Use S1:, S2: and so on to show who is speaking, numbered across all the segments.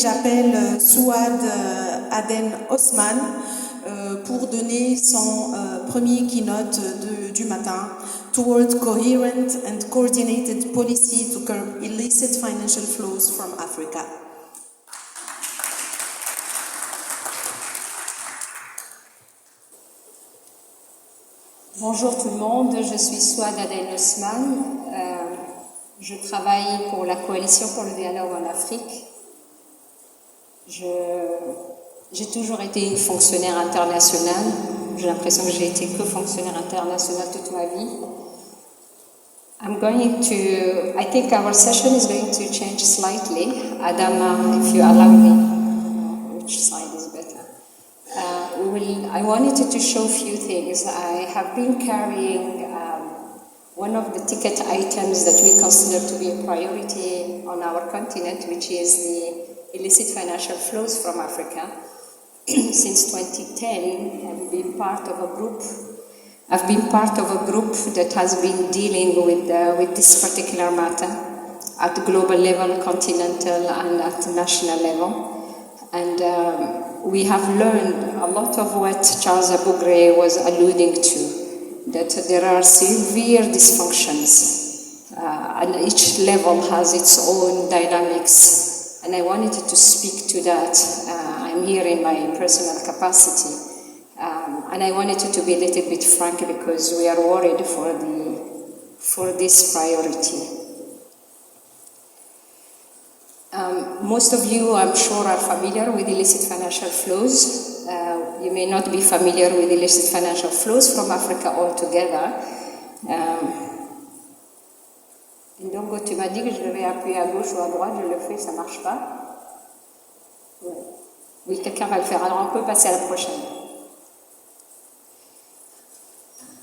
S1: j'appelle Souad Aden-Osman pour donner son premier keynote du matin toward coherent and coordinated policy to curb illicit financial flows from Africa.
S2: Bonjour tout le monde, je suis Souad Aden-Osman. Je travaille pour la Coalition pour le dialogue en Afrique. J'ai toujours été une fonctionnaire internationale. J'ai l'impression que j'ai été que fonctionnaire international toute ma vie. I think our session is going to change slightly. Adam, if you allow me, which side is better? I wanted to show a few things. I have been carrying one of the ticket items that we consider to be a priority on our continent, which is the illicit financial flows from Africa. Since 2010, I've been part of a group that has been dealing with this particular matter at global level, continental, and at national level. And we have learned a lot of what Charles Abou-Gray was alluding to, that there are severe dysfunctions, and each level has its own dynamics. And I wanted to speak to that. I'm here in my personal capacity. And I wanted to be a little bit frank because we are worried for this priority. Most of you, I'm sure, are familiar with illicit financial flows. You may not be familiar with illicit financial flows from Africa altogether. Donc, tu m'as dit que je devais appuyer à gauche ou à droite, je le fais, ça marche pas. Oui, quelqu'un va le faire, alors on peut passer à la prochaine.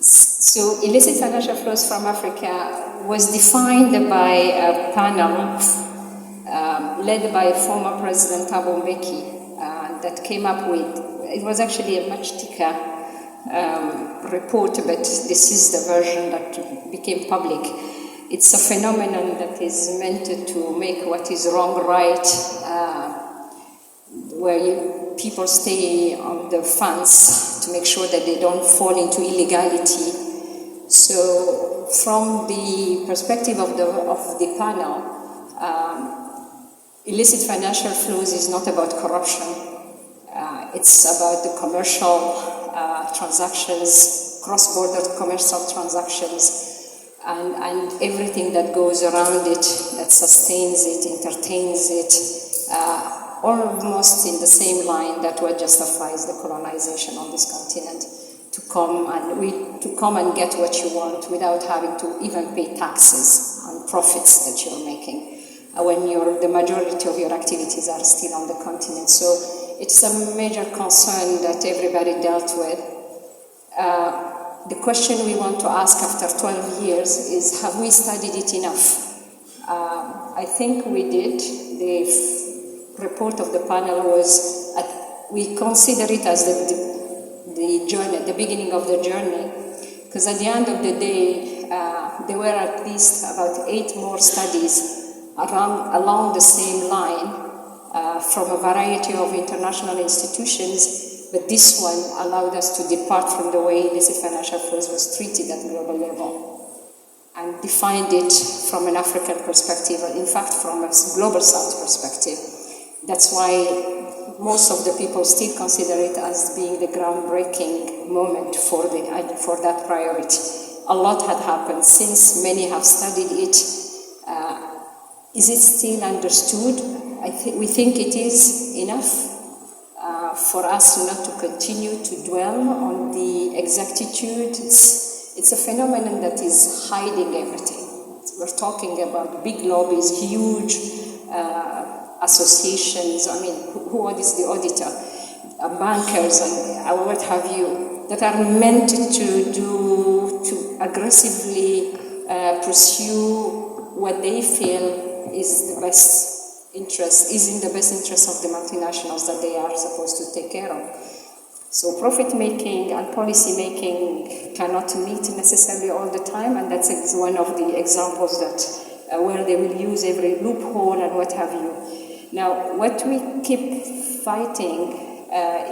S2: So, illicit financial flows from Africa was defined by a panel led by former President Thabo Mbeki that came up with, it was actually a much thicker report, but this is the version that became public. It's a phenomenon that is meant to make what is wrong right, where people stay on the funds to make sure that they don't fall into illegality. So, from the perspective of the panel, illicit financial flows is not about corruption. It's about the commercial transactions, cross-border commercial transactions, and everything that goes around it, that sustains it, entertains it, almost in the same line that what justifies the colonization on this continent, to come and get what you want without having to even pay taxes on profits that you're making when the majority of your activities are still on the continent. So it's a major concern that everybody dealt with. The question we want to ask after 12 years is, have we studied it enough? I think we did. The report of the panel was, we consider it as the journey, the beginning of the journey, because at the end of the day, there were at least about 8 more studies along the same line from a variety of international institutions, but this one allowed us to depart from the way illicit financial flows was treated at global level and defined it from an African perspective, in fact from a global South perspective. That's why most of the people still consider it as being the groundbreaking moment for that priority. A lot had happened since, many have studied it. Is it still understood? We think it is enough for us not to continue to dwell on the exactitude. It's a phenomenon that is hiding everything. We're talking about big lobbies, huge associations. I mean, who is the auditor? Bankers and what have you, that are meant to aggressively pursue what they feel is in the best interest of the multinationals that they are supposed to take care of. So profit making and policy making cannot meet necessarily all the time, and that's one of the examples that where they will use every loophole and what have you. Now, what we keep fighting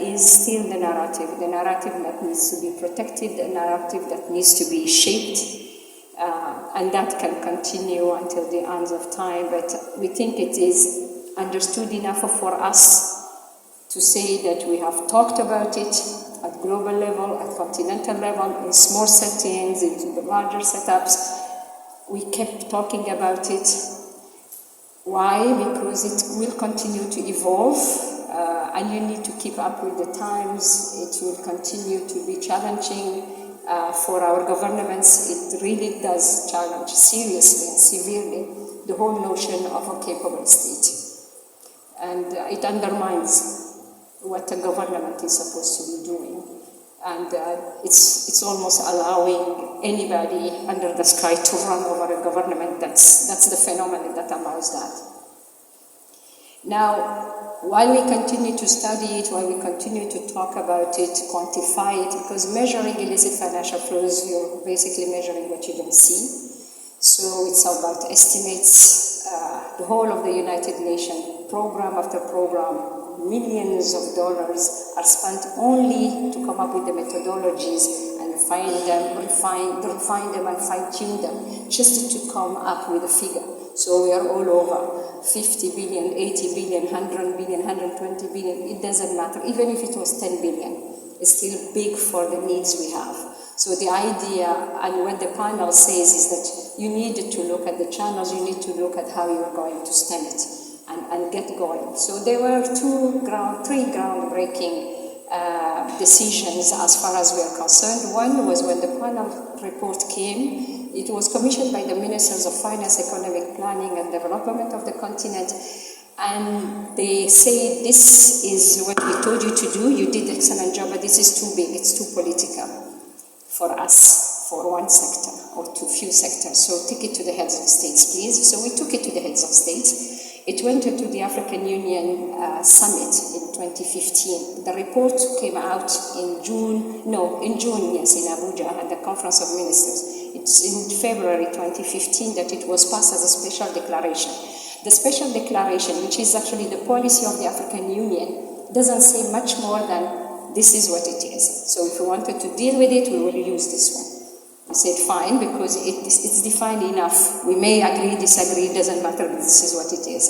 S2: is still the narrative that needs to be protected, the narrative that needs to be shaped, and that can continue until the end of time. But we think it is understood enough for us to say that we have talked about it at global level, at continental level, in small settings, in the larger setups. We kept talking about it. Why? Because it will continue to evolve, and you need to keep up with the times. It will continue to be challenging for our governments. It really does challenge seriously and severely the whole notion of a capable state. And it undermines what a government is supposed to be doing. And it's almost allowing anybody under the sky to run over a government. That's the phenomenon that allows that. Now, while we continue to study it, while we continue to talk about it, quantify it, because measuring illicit financial flows, you're basically measuring what you don't see. So it's about estimates. The whole of the United Nations, program after program, millions of dollars are spent only to come up with the methodologies and refine them and fine-tune them, just to come up with a figure. So we are all over 50 billion, 80 billion, 100 billion, 120 billion. It doesn't matter. Even if it was 10 billion, it's still big for the needs we have. So the idea, and what the panel says, is that you need to look at the channels, you need to look at how you are going to stem it and get going. So there were three groundbreaking decisions as far as we are concerned. One was when the panel report came. It was commissioned by the Ministers of Finance, Economic Planning and Development of the continent, and they say, this is what we told you to do, you did an excellent job, but this is too big, it's too political for us, for one sector or to few sectors, so take it to the heads of states, please. So we took it to the heads of states. It went to the African Union Summit in 2015. The report came out in June, yes, in Abuja at the Conference of Ministers. It's in February 2015 that it was passed as a special declaration. The special declaration, which is actually the policy of the African Union, doesn't say much more than this is what it is. So if we wanted to deal with it, we will use this one. We said fine, because it's defined enough. We may agree, disagree, it doesn't matter, but this is what it is.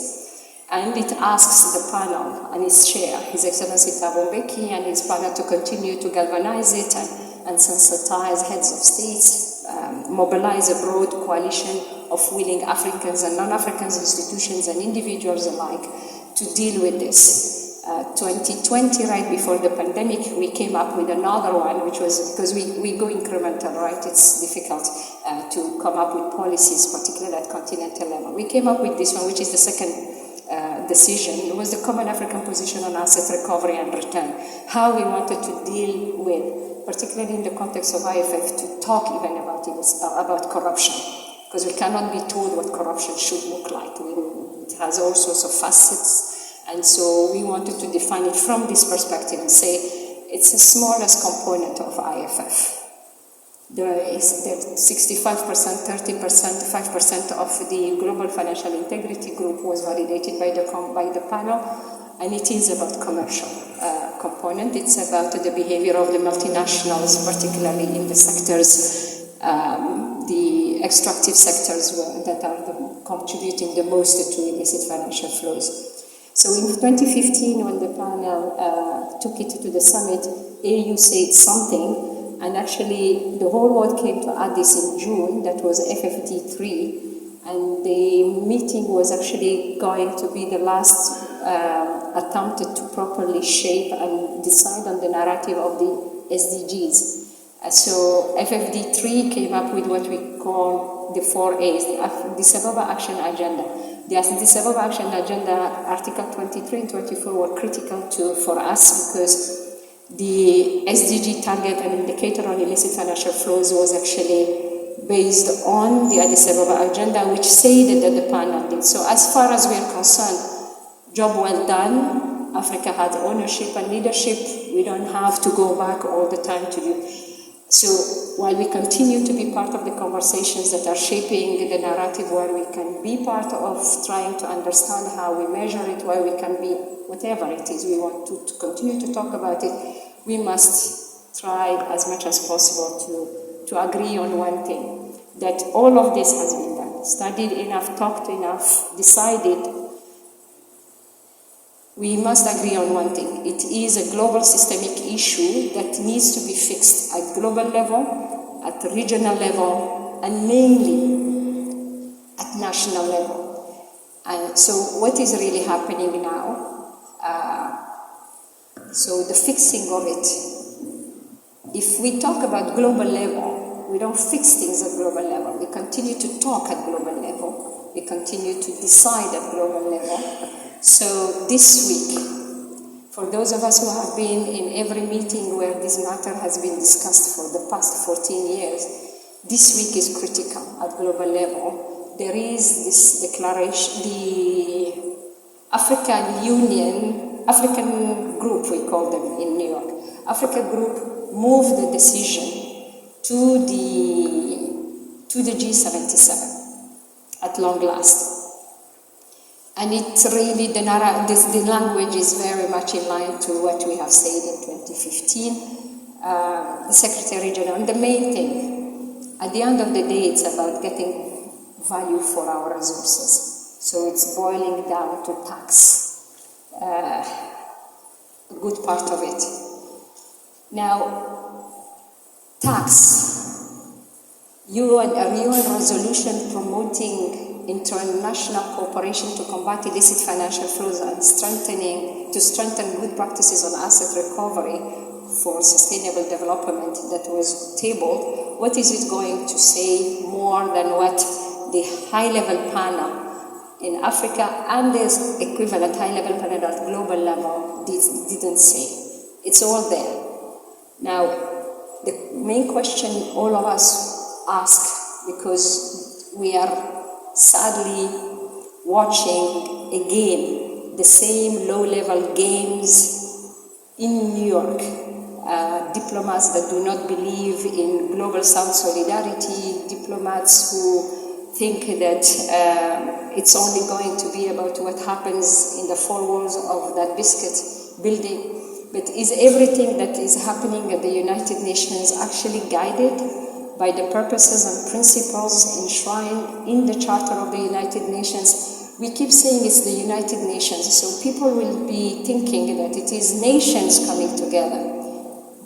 S2: And it asks the panel and its chair, His Excellency Thabo Mbeki, and his panel to continue to galvanize it and sensitize heads of states, mobilize a broad coalition of willing Africans and non-Africans, institutions and individuals alike, to deal with this. 2020, right before the pandemic, we came up with another one, which was, because we go incremental, right? It's difficult to come up with policies, particularly at continental level. We came up with this one, which is the second decision. It was the Common African Position on Asset Recovery and Return. How we wanted to deal with, particularly in the context of IFF, to talk even about corruption, because we cannot be told what corruption should look like. It has all sorts of facets. And so we wanted to define it from this perspective and say it's the smallest component of IFF. There is the 65%, 30%, 5% of the Global Financial Integrity Group was validated by the panel, and it is about commercial component. It's about the behavior of the multinationals, particularly in the sectors, the extractive sectors that are contributing the most to illicit financial flows. So in 2015, when the panel took it to the summit, AU said something, and actually the whole world came to Addis in June. That was FFD3, and the meeting was actually going to be the last attempt to properly shape and decide on the narrative of the SDGs. So FFD3 came up with what we call the 4 A's, the Addis Ababa Action Agenda. The Addis Ababa Action Agenda, Article 23 and 24 were critical for us, because the SDG target and indicator on illicit financial flows was actually based on the Addis Ababa Agenda, which said that the panel did. So as far as we are concerned, job well done. Africa had ownership and leadership. We don't have to go back all the time to do. So while we continue to be part of the conversations that are shaping the narrative, where we can be part of trying to understand how we measure it, where we can be whatever it is we want to continue to talk about it, we must try as much as possible to agree on one thing, that all of this has been done, studied enough, talked enough, decided. We must agree on one thing. It is a global systemic issue that needs to be fixed at global level, at regional level, and mainly at national level. And so what is really happening now? So the fixing of it. If we talk about global level, we don't fix things at global level. We continue to talk at global level. We continue to decide at global level. So this week, for those of us who have been in every meeting where this matter has been discussed for the past 14 years, this week is critical at global level. There is this declaration, the African group, we call them in New York, Africa group moved the decision to the G77 at long last. And it really, the language is very much in line to what we have said in 2015. The Secretary General, and the main thing, at the end of the day, it's about getting value for our resources. So it's boiling down to tax, a good part of it. Now, tax, a UN resolution promoting international cooperation to combat illicit financial flows and to strengthen good practices on asset recovery for sustainable development that was tabled. What is it going to say more than what the high-level panel in Africa and the equivalent high-level panel at global level didn't say? It's all there. Now, the main question all of us ask, because we are sadly watching again the same low-level games in New York. Diplomats that do not believe in global South solidarity, diplomats who think that it's only going to be about what happens in the four walls of that biscuit building. But is everything that is happening at the United Nations actually guided by the purposes and principles enshrined in the Charter of the United Nations? We keep saying it's the United Nations, so people will be thinking that it is nations coming together.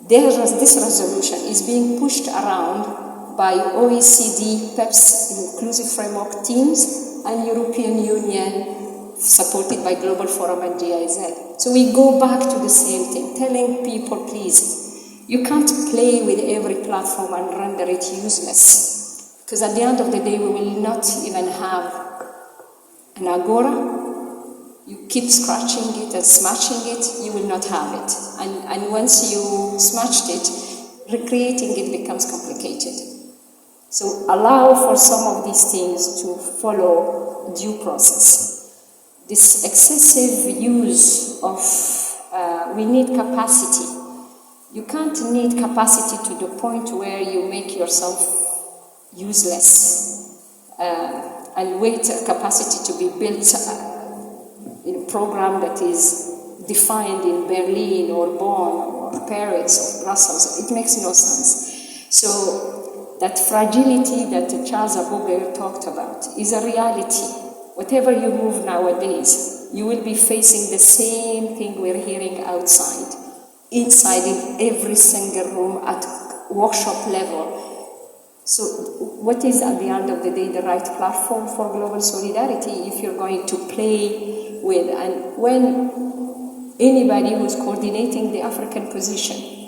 S2: This resolution is being pushed around by OECD, PEP's inclusive framework teams, and European Union, supported by Global Forum and GIZ. So we go back to the same thing, telling people, please, you can't play with every platform and render it useless, because at the end of the day, we will not even have an agora. You keep scratching it and smashing it, you will not have it. And once you smashed it, recreating it becomes complicated. So allow for some of these things to follow due process. This excessive use of, we need capacity. You can't need capacity to the point where you make yourself useless and wait a capacity to be built in a program that is defined in Berlin or Bonn or Paris or Brussels. It makes no sense. So that fragility that Charles Aboguer talked about is a reality. Whatever you move nowadays, you will be facing the same thing we're hearing outside. Inside in every single room at workshop level. So what is at the end of the day the right platform for global solidarity if you're going to play with? And when anybody who's coordinating the African position